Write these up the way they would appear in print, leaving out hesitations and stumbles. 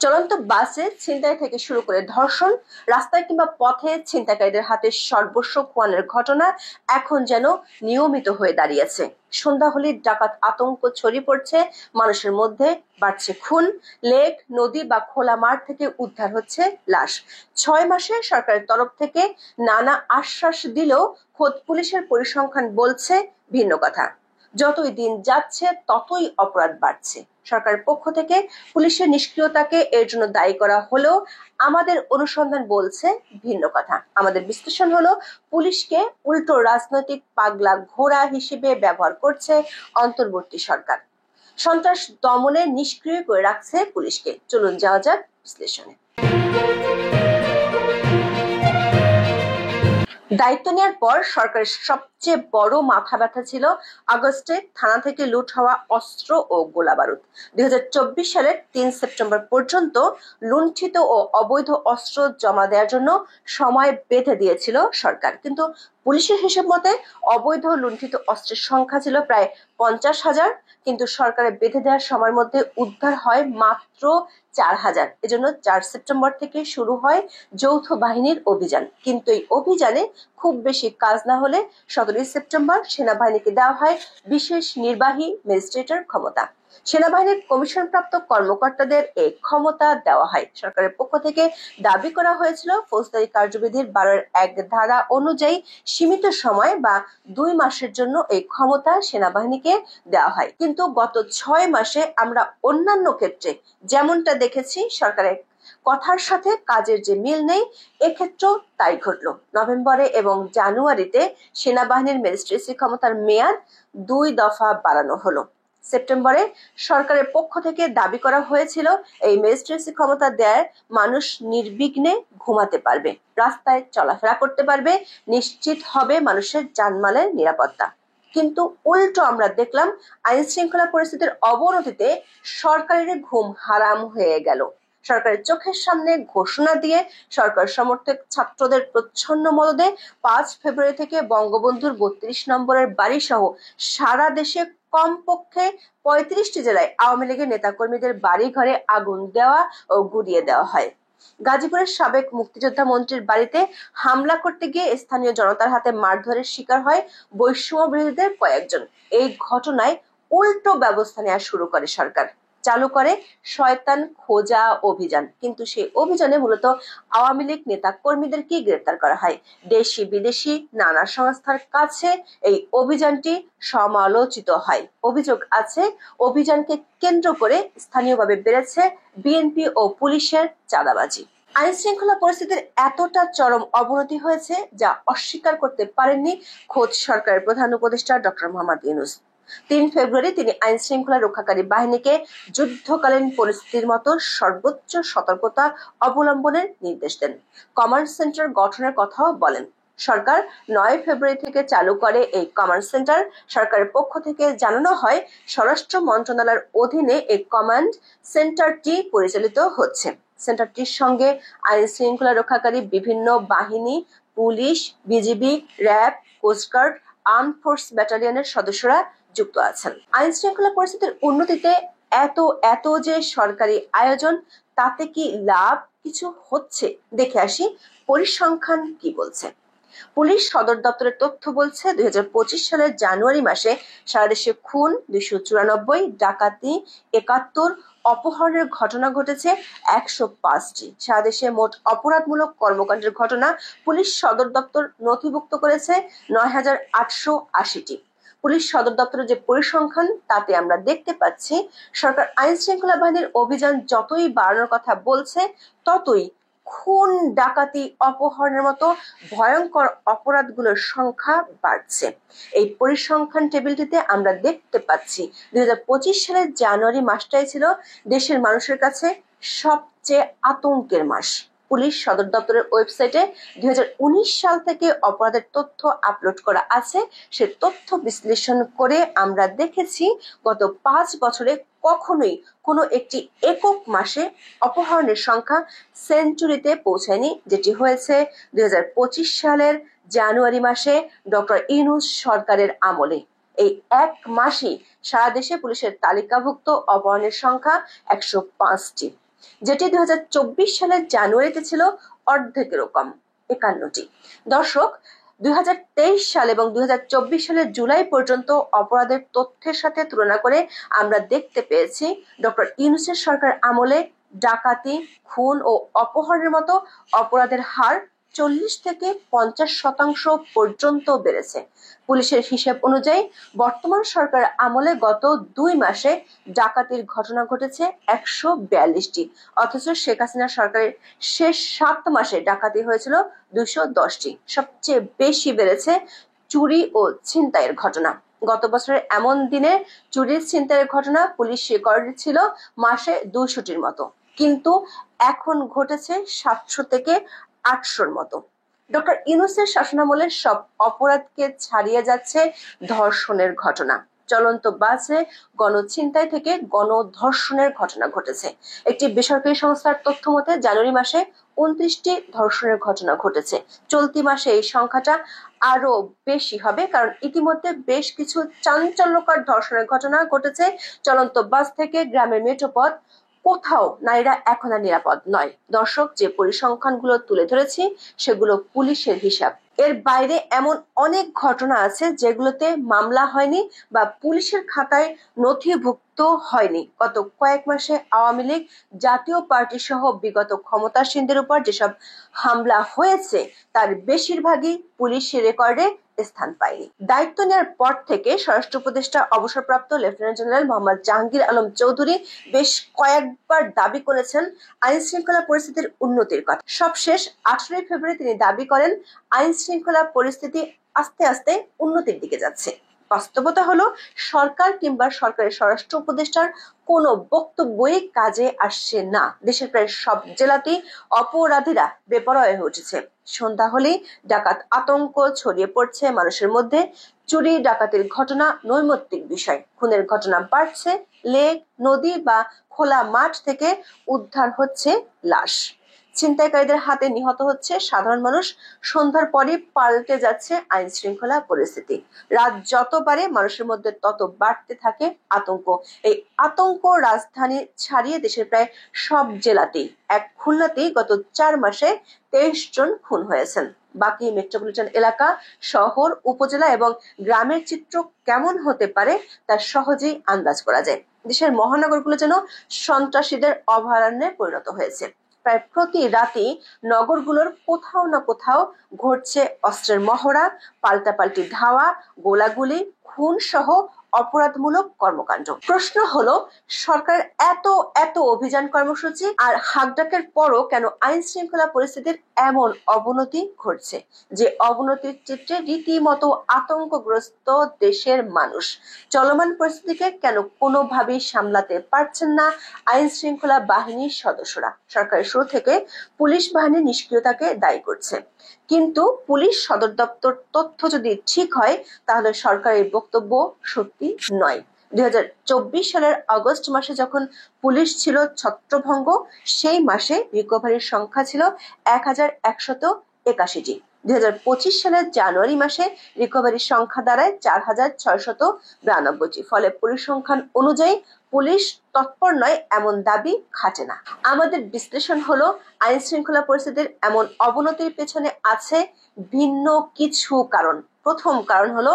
চলন্ত বাসে ছিনতাই থেকে শুরু করে ধর্ষণ, রাস্তায় কিংবা পথে ছিনতাইকারীদের হাতে সর্বস্ব খোয়ানোর ঘটনা এখন যেন নিয়মিত হয়ে দাঁড়িয়েছে। সন্ধ্যা হলে ডাকাত আতঙ্ক ছড়িয়ে পড়ছে মানুষের মধ্যে, বাড়ছে খুন, লেক, নদী বা খোলা মাঠ থেকে উদ্ধার হচ্ছে লাশ। 6 মাসে সরকারের তরফ থেকে নানা আশ্বাস দিলেও খোদ পুলিশের পরিসংখ্যান বলছে ভিন্ন কথা। যতই দিন যাচ্ছে ততই অপরাধ বাড়ছে। সরকারের পক্ষ থেকে পুলিশের নিষ্ক্রিয়তাকে এর জন্য দায়ী করা হলেও আমাদের অনুসন্ধান বলছে ভিন্ন কথা। আমাদের বিশ্লেষণ হলো, পুলিশকে উল্টো রাজনৈতিক পাগলা ঘোড়া হিসেবে ব্যবহার করছে অন্তর্বর্তী সরকার। সন্ত্রাস দমনে নিষ্ক্রিয় করে রাখছে পুলিশকে। চলুন যাওয়া যাক বিশ্লেষণে। দায়িত্ব নেওয়ার পর সরকারের সবচেয়ে বড় মাথা ব্যথা ছিল আগস্টে থানা থেকে লুট হওয়া অস্ত্র ও গোলাবারুদ। 2024 সালের 3 সেপ্টেম্বর পর্যন্ত লুণ্ঠিত ও অবৈধ অস্ত্র জমা দেওয়ার জন্য সময় বেঁধে দিয়েছিল সরকার, কিন্তু পুলিশের হিসেব মতে অবৈধ লুণ্ঠিত অস্ত্রের সংখ্যা ছিল প্রায় 50,000, কিন্তু সরকারের বেঁধে দেওয়ার সময়ের মধ্যে উদ্ধার হয় মাত্র 4,000। এজন্য 4 সেপ্টেম্বর থেকে শুরু হয় যৌথ বাহিনীর অভিযান, কিন্তু এই অভিযানে খুব বেশি কাজ না হলে 17 সেপ্টেম্বর সেনাবাহিনীকে দেওয়া হয় বিশেষ নির্বাহী ম্যাজিস্ট্রেটের ক্ষমতা। সেনাবাহিনীর কমিশনপ্রাপ্ত কর্মকর্তাদের এই ক্ষমতা দেওয়া হয়। সরকারের পক্ষ থেকে দাবি করা হয়েছিল ফৌজদারি কার্যবিধির 12-1 ধারা অনুযায়ী সীমিত সময় বা 2 মাসের জন্য এই ক্ষমতা সেনাবাহিনীকে দেওয়া হয়, কিন্তু গত 6 মাসে আমরা অন্যান্য ক্ষেত্রে যেমনটা দেখেছি সরকারের কথার সাথে কাজের যে মিল নেই, এক্ষেত্রেও তাই ঘটল। নভেম্বরে এবং জানুয়ারিতে সেনাবাহিনীর ম্যাজিস্ট্রেসি ক্ষমতার মেয়াদ 2 দফা বাড়ানো হলো। সেপ্টেম্বরে সরকারের পক্ষ থেকে দাবি করা হয়েছিল এই ম্যাজিস্ট্রেসি ক্ষমতা দেয় মানুষ নির্বিঘ্নে ঘুমাতে পারবে, রাস্তায় চলাফেরা করতে পারবে, নিশ্চিত হবে মানুষের জানমালের নিরাপত্তা। কিন্তু উল্টো আমরা দেখলাম আইন শৃঙ্খলা পরিস্থিতির অবনতিতে সরকারের ঘুম হারাম হয়ে গেল। সরকারের চোখের সামনে ঘোষণা দিয়ে সরকার সমর্থক ছাত্রদের প্রচ্ছন্ন মদদে 5 ফেব্রুয়ারি থেকে বঙ্গবন্ধুর 32 নম্বরের বাড়ি সহ সারা দেশে কমপক্ষে 35টি জেলায় আওয়ামী লীগের নেতাকর্মীদের বাড়ি ঘরে আগুন দেওয়া ও গুড়িয়ে দেওয়া হয়। গাজীপুরের সাবেক মুক্তিযোদ্ধা মন্ত্রীর বাড়িতে হামলা করতে গিয়ে স্থানীয় জনতার হাতে মারধরের শিকার হয় বৈষম্য বিরোধীদের কয়েকজন। এই ঘটনায় উল্টো ব্যবস্থা নেওয়া শুরু করে সরকার, চালু করে শয়তান খোঁজা অভিযান, কিন্তু সেই অভিযানে মূলত আওয়ামী লীগ নেতা কর্মীদেরকে গ্রেফতার করা হয়। দেশি বিদেশি নানা সংস্থার কাছে এই অভিযানটি সমালোচিত হয়। অভিযোগ আছে অভিযানকে কেন্দ্র করে স্থানীয়ভাবে বেড়েছে বিএনপি ও পুলিশের চাঁদাবাজি। আইন শৃঙ্খলা পরিস্থিতির এতটা চরম অবনতি হয়েছে যা অস্বীকার করতে পারেননি খোদ সরকারের প্রধান উপদেষ্টা ডক্টর মোহাম্মদ ইউনূস। 3 ফেব্রুয়ারি তিনি আইন শৃঙ্খলা রক্ষাকারী বাহিনীকে যুদ্ধকালীন পরিস্থিতির মতো সর্বোচ্চ সতর্কতা অবলম্বনের নির্দেশ দেন। কমান্ড সেন্টার গঠনের কথাও বলেন। সরকার 9 ফেব্রুয়ারি থেকে চালু করে এই কমান্ড সেন্টার। সরকারের পক্ষ থেকে জানানো হয় স্বরাষ্ট্র মন্ত্রণালয়ের অধীনে এই কমান্ড সেন্টারটি পরিচালিত হচ্ছে। সেন্টারটির সঙ্গে আইন শৃঙ্খলা রক্ষাকারী বিভিন্ন বাহিনী, police, BGB, RAB, coast guard, arm force ব্যাটালিয়নের সদস্যরা যুক্ত আছেন। আইন শৃঙ্খলা পরিস্থিতির উন্নতিতে এত যে সরকারি আয়োজন, তাতে কি লাভ কিছু হচ্ছে? দেখে আসি পরিসংখ্যান কি বলছে। পুলিশ সদর দপ্তরের তথ্য বলছে 2025 সালের জানুয়ারি মাসে সারা দেশে খুন 294, ডাকাতি 71, অপহরণের ঘটনা ঘটেছে 105টি। সারা দেশে মোট অপরাধমূলক কর্মকাণ্ডের ঘটনা পুলিশ সদর দপ্তর নথিভুক্ত করেছে 9,880টি। পুলিশ সদর দপ্তরের যে পরিসংখ্যান, তাতে আমরা দেখতে পাচ্ছি সরকার আইন শৃঙ্খলা বাহিনীর অভিযান যতই বাড়ানোর কথা বলছে, ততই খুন, ডাকাতি, অপহরণের মতো ভয়ঙ্কর অপরাধগুলোর সংখ্যা বাড়ছে। এই পরিসংখ্যান টেবিলটিতে আমরা দেখতে পাচ্ছি 2025 সালের জানুয়ারি মাসটাই ছিল দেশের মানুষের কাছে সবচেয়ে আতঙ্কের মাস। পুলিশ সদর দপ্তরের ওয়েবসাইটে 2019 সাল থেকে অপরাধের তথ্য আপলোড করা আছে। সে তথ্য বিশ্লেষণ করে আমরা দেখেছি গত 5 বছরে কখনোই কোনো একটি একক মাসে অপহরণের সংখ্যা সেঞ্চুরিতে পৌঁছায়নি, যেটি হয়েছে 2025 সালের জানুয়ারি মাসে ডক্টর ইউনূস সরকারের আমলে। এই এক মাসে সারা দেশে পুলিশের তালিকাভুক্ত অপহরণের সংখ্যা 105টি। যেটি 2024 সালের জানুয়ারিতে ছিল অর্ধেকেরও কম, 51টি। দর্শক, 2023 সাল এবং 2024 সালের জুলাই পর্যন্ত অপরাধের তথ্যের সাথে তুলনা করে আমরা দেখতে পেয়েছি ডক্টর ইউনূসের সরকার আমলে ডাকাতি, খুন ও অপহরণের মতো অপরাধের হার 40 থেকে 50% পর্যন্ত বেড়েছে। পুলিশের হিসাব অনুযায়ী বর্তমান সরকার আমলে গত 2 মাসে ডাকাতির ঘটনা ঘটেছে 142টি, অথচ শেখ হাসিনা সরকারের শেষ 7 মাসে ডাকাতি হয়েছিল 210টি। সবচেয়ে বেশি বেড়েছে চুরি ও ছিনতাইয়ের ঘটনা। গত বছরের এমন দিনে চুরি ছিনতাইয়ের ঘটনা পুলিশ রেকর্ড ছিল মাসে 200টির মতো, কিন্তু এখন ঘটেছে 700 থেকে 800-র মতো। ডক্টর ইউনূসের শাসনামলে সব অপরাধকে ছাড়িয়ে যাচ্ছে ধর্ষণের ঘটনা। চলন্ত বাসে গণছিনতাই থেকে গণধর্ষণের ঘটনা ঘটেছে। একটি বেসরকারি সংস্থার তথ্য মতে জানুয়ারি মাসে 29টি ধর্ষণের ঘটনা ঘটেছে। চলতি মাসে এই সংখ্যাটা আরো বেশি হবে, কারণ ইতিমধ্যে বেশ কিছু চাঞ্চল্যকর ধর্ষণের ঘটনা ঘটেছে। চলন্ত বাস থেকে গ্রামের মেঠোপথ, কোথাও নারীরা এখন আর নিরাপদ নয়। দর্শক, যে পরিসংখ্যানগুলো তুলে ধরেছি সেগুলো পুলিশের হিসাব। এর বাইরে এমন অনেক ঘটনা আছে যেগুলোতে মামলা হয়নি বা পুলিশের খাতায় নথিভুক্ত হয়নি। গত কয়েক মাসে আওয়ামী লীগ, জাতীয় পার্টি সহ বিগত ক্ষমতাসীনদের উপর যেসব হামলা হয়েছে তার বেশিরভাগই পুলিশের রেকর্ডে স্থান পায়নি। দায়িত্ব নেওয়ার পর থেকে স্বরাষ্ট্র উপদেষ্টা অবসরপ্রাপ্ত লেফটেন্যান্ট জেনারেল মোহাম্মদ জাহাঙ্গীর আলম চৌধুরী বেশ কয়েকবার দাবি করেছেন আইন শৃঙ্খলা পরিস্থিতির উন্নতির কথা। সবশেষ 18 ফেব্রুয়ারি তিনি দাবি করেন আইন শৃঙ্খলা পরিস্থিতি আস্তে আস্তে উন্নতির দিকে যাচ্ছে। বাস্তবতা হলো সরকার কিংবা সরকারের স্বরাষ্ট্র উপদেষ্টার কোনো বক্তব্যই কাজে আসছে না। দেশের প্রায় সব জেলাতেই অপরাধীরা বেপরোয়া হয়ে উঠেছে। সন্ধ্যা হলেই ডাকাত আতঙ্ক ছড়িয়ে পড়ছে মানুষের মধ্যে। চুরি ডাকাতির ঘটনা নৈমিত্তিক বিষয়। খুনের ঘটনা বাড়ছে, লেক, নদী বা খোলা মাঠ থেকে উদ্ধার হচ্ছে লাশ। ছিনতাইকারীদের হাতে নিহত হচ্ছে সাধারণ মানুষ। সন্ধ্যার পরই পাল্টে যাচ্ছে আইন শৃঙ্খলা পরিস্থিতি। রাত যত বাড়ে মানুষের মধ্যে তত বাড়তে থাকে আতঙ্ক। এই আতঙ্ক রাজধানী ছাড়িয়ে দেশের প্রায় সব জেলাতেই, এক খুলনাতেই গত 4 মাসে 23 জন খুন হয়েছেন। বাকি মেট্রোপলিটন এলাকা, শহর, উপজেলা এবং গ্রামের চিত্র কেমন হতে পারে তা সহজেই আন্দাজ করা যায়। দেশের মহানগরগুলো যেন সন্ত্রাসীদের অভয়ারণ্যে পরিণত হয়েছে। প্রায় প্রতি রাতেই নগরগুলোর কোথাও না কোথাও ঘটছে অস্ত্রের মহড়া, পাল্টাপাল্টি ধাওয়া, গোলাগুলি, খুন সহ অপরাধমূলক কর্মকাণ্ড। প্রশ্ন হলো, সরকার এত অভিযান কর্মসূচি আর হাকডাকের পরও কেন আইন শৃঙ্খলা পরিস্থিতির এমন অবনতি ঘটছে? যে অবনতির চিত্রে রীতিমতো আতঙ্কগ্রস্ত দেশের মানুষ। চলমান পরিস্থিতিকে কেন কোনোভাবেই সামলাতে পারছেন না আইন শৃঙ্খলা বাহিনীর সদস্যরা? সরকারের শুরু থেকে পুলিশ বাহিনীর নিষ্ক্রিয়তাকে দায়ী করছে, কিন্তু পুলিশ সদর দপ্তর তথ্য যদি ঠিক হয় তাহলে সরকারের বক্তব্য সত্যি নয়। 2024 সালের আগস্ট মাসে যখন পুলিশ ছিল ছত্রভঙ্গ, সেই মাসে রিকভারির সংখ্যা ছিল 1181টি। 2025 সালের জানুয়ারি মাসে রিকভারির সংখ্যা দাঁড়ায় 4692টি। ফলে পরিসংখ্যান অনুযায়ী পুলিশ তৎপর নয় এমন দাবি খাটে না। আমাদের বিশ্লেষণ হলো, আইন শৃঙ্খলা পরিস্থিতির এমন অবনতির পেছনে আছে ভিন্ন কিছু কারণ। প্রথম কারণ হলো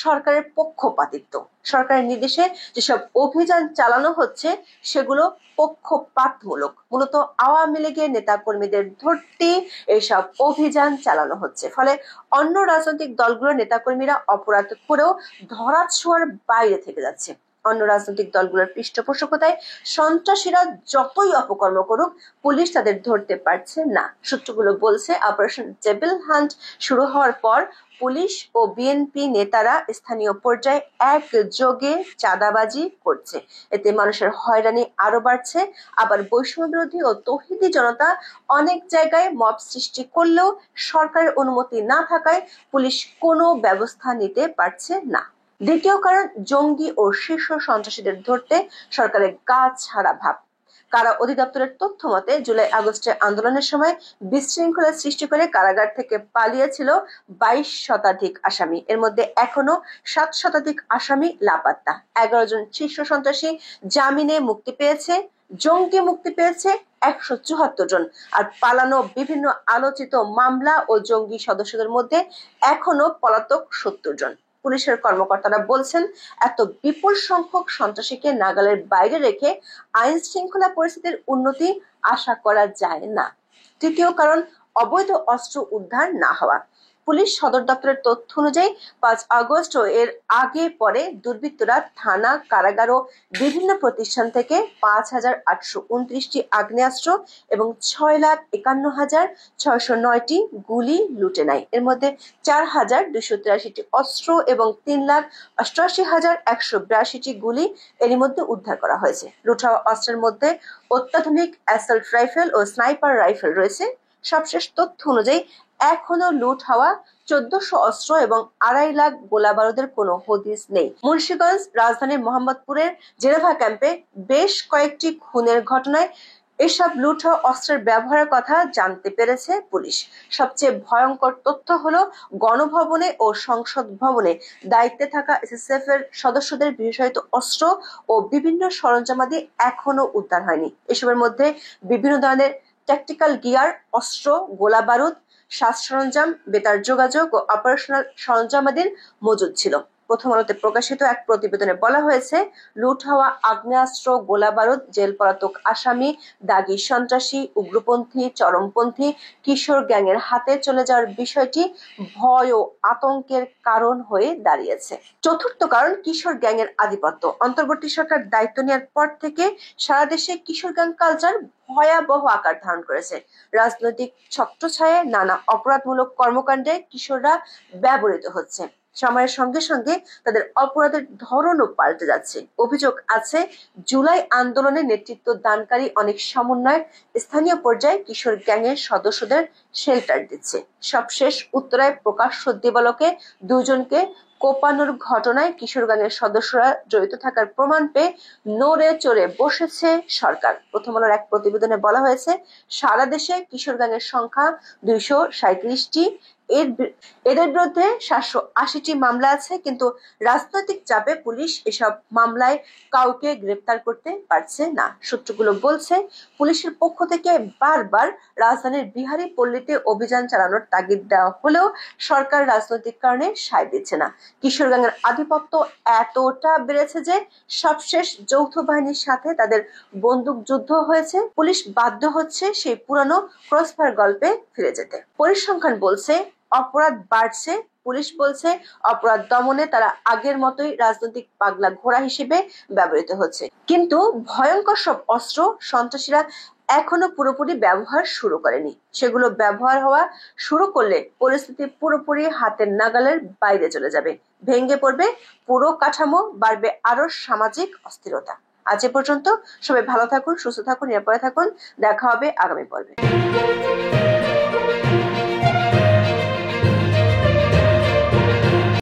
সরকারের পক্ষপাতিত্ব। সরকারের নির্দেশে যেসব অভিযান চালানো হচ্ছে সেগুলো পক্ষপাতমূলক। মূলত আওয়ামী লীগের নেতা কর্মীদের ধরতে এসব অভিযান চালানো হচ্ছে। ফলে অন্য রাজনৈতিক দলগুলোর নেতাকর্মীরা অপরাধ করেও ধরাছোঁয়ার বাইরে থেকে যাচ্ছে। অন্য রাজনৈতিক দলগুলোর পৃষ্ঠপোষকতায় সন্ত্রাসীরা যতই অপকর্ম করুক, পুলিশ তাদের ধরতে পারছে না। সূত্রগুলো বলছে, অপারেশন ডেভিল হান্ট শুরু হওয়ার পর পুলিশ ও বিএনপি নেতারা স্থানীয় পর্যায়ে একযোগে চাঁদাবাজি করছে। এতে মানুষের হয়রানি আরো বাড়ছে। আবার বৈষম্য বিরোধী ও তৌহিদি জনতা অনেক জায়গায় মব সৃষ্টি করলেও সরকারের অনুমতি না থাকায় পুলিশ কোনো ব্যবস্থা নিতে পারছে না। দ্বিতীয় কারণ, জঙ্গি ও শীর্ষ সন্ত্রাসীদের ধরতে সরকারের গা ছাড়া ভাব। কারা অধিদপ্তরের তথ্য মতে জুলাই আগস্টের আন্দোলনের সময় বিশৃঙ্খলা সৃষ্টি করে কারাগার থেকে পালিয়েছিল 22 শতাধিক আসামি। এর মধ্যে এখনো 7 শতাধিক আসামি লাপাত্তা। 11 জন শীর্ষ সন্ত্রাসী জামিনে মুক্তি পেয়েছে, জঙ্গি মুক্তি পেয়েছে 174 জন। আর পালানো বিভিন্ন আলোচিত মামলা ও জঙ্গি সদস্যদের মধ্যে এখনো পলাতক 70 জন। পুলিশের কর্মকর্তারা বলছেন, এত বিপুল সংখ্যক সন্ত্রাসীকে নাগালের বাইরে রেখে আইন শৃঙ্খলা পরিস্থিতির উন্নতি আশা করা যায় না। তৃতীয় কারণ, অবৈধ অস্ত্র উদ্ধার না হওয়া। পুলিশ সদর দপ্তরের তথ্য অনুযায়ী 5 আগস্ট ও এর আগে পরে দুর্বৃত্তরা থানা, কারাগার ও বিভিন্ন প্রতিষ্ঠান থেকে 5,829টি আগ্নেয়াস্ত্র এবং 6,51,609টি গুলি লুটে নেয়। এর মধ্যে 4,283টি অস্ত্র এবং 3,88,182টি গুলি এরই মধ্যে উদ্ধার করা হয়েছে। লুট হওয়া অস্ত্রের মধ্যে অত্যাধুনিক অ্যাসল্ট রাইফেল ও স্নাইপার রাইফেল রয়েছে। সবশেষ তথ্য অনুযায়ী এখনো লুট হওয়া 1400 অস্ত্র এবং 2.5 লাখ গোলা বারুদের কোনো হদিস নেই। মুন্সিগঞ্জ রাজধানীর মোহাম্মদপুরের জেনেভা ক্যাম্পে বেশ কয়েকটি খুনের ঘটনায় এসব লুট হওয়া অস্ত্রের ব্যবহারের কথা জানতে পেরেছে পুলিশ। সবচেয়ে ভয়ঙ্কর তথ্য হলো, গণভবনে ও সংসদ ভবনে দায়িত্বে থাকা এসএসএফ এর সদস্যদের বিশেষায়িত অস্ত্র ও বিভিন্ন সরঞ্জামাদি এখনো উদ্ধার হয়নি। এসবের মধ্যে বিভিন্ন ধরনের ট্যাকটিক্যাল গিয়ার, অস্ত্র, গোলা বারুদ, সাজ সরঞ্জাম, বেতার যোগাযোগ ও অপারেশনাল সরঞ্জামাদির মজুদ ছিল। প্রথম আলোতে প্রকাশিত এক প্রতিবেদনে বলা হয়েছে, লুট হওয়া আগ্নেয়াস্ত্র, গোলা বারুদ জেল পলাতক আসামি, দাগী সন্ত্রাসী, উগ্রপন্থী, চরমপন্থী, কিশোর গ্যাংয়ের হাতে চলে যাওয়ার বিষয়টি ভয় ও আতঙ্কের কারণ হয়ে দাঁড়িয়েছে। চতুর্থ কারণ, কিশোর গ্যাংয়ের আধিপত্য। অন্তর্বর্তী সরকার দায়িত্ব নেওয়ার পর থেকে সারা দেশে কিশোর গ্যাং কালচার ভয়াবহ আকার ধারণ করেছে। রাজনৈতিক ছত্রছায়ায় নানা অপরাধমূলক কর্মকাণ্ডে কিশোররা ব্যবহৃত হচ্ছে। সময়ের সঙ্গে সঙ্গে তাদের অপরাধের ধরনও পাল্টে যাচ্ছে। অভিযোগ আছে, জুলাই আন্দোলনে নেতৃত্ব দানকারী অনেক সমন্বয় স্থানীয় পর্যায়ে কিশোর গ্যাংয়ের সদস্যদের শেল্টার দিচ্ছে। সবশেষ উত্তরায় প্রকাশ্য দিবালোকে 2 জনকে কোপানোর ঘটনায় কিশোর গ্যাংয়ের সদস্যরা জড়িত থাকার প্রমাণ পেয়ে নড়ে চড়ে বসেছে সরকার। প্রথম আলোর এক প্রতিবেদনে বলা হয়েছে, সারা দেশে কিশোর গ্যাংয়ের সংখ্যা 237টি। এদের বিরুদ্ধে 780টি মামলা আছে, কিন্তু রাজনৈতিক চাপে পুলিশ এসব মামলায় কাউকে গ্রেপ্তার করতে পারছে না। সূত্রগুলো বলছে, পুলিশের পক্ষ থেকে বারবার রাজধানীর বিহারী পল্লীতে অভিযান চালানোর তাগিদ দেওয়া হলেও সরকার রাজনৈতিক কারণে সায় দিচ্ছে না। কিশোর গ্যাংয়ের আধিপত্য এতটা বেড়েছে যে সবশেষ যৌথ বাহিনীর সাথে তাদের বন্দুক যুদ্ধ হয়েছে। পুলিশ বাধ্য হচ্ছে সেই পুরানো ক্রসফায়ার গল্পে ফিরে যেতে। পরিসংখ্যান বলছে, অপরাধ বাড়ছে। পুলিশ বলছে, অপরাধ দমনে তারা আগের মতোই রাজনৈতিক পাগলা ঘোড়া হিসেবে ব্যবহৃত হচ্ছে। কিন্তু ভয়ঙ্কর সব অস্ত্র সন্ত্রাসীরা এখনো পুরোপুরি ব্যবহার শুরু করেনি। সেগুলো ব্যবহার হওয়া শুরু করলে পরিস্থিতি পুরোপুরি হাতের নাগালের বাইরে চলে যাবে। ভেঙে পড়বে পুরো কাঠামো, বাড়বে আরো সামাজিক অস্থিরতা। আজ এ পর্যন্ত। সবাই ভালো থাকুন, সুস্থ থাকুন, নিরাপদে থাকুন। দেখা হবে আগামী পর্বে।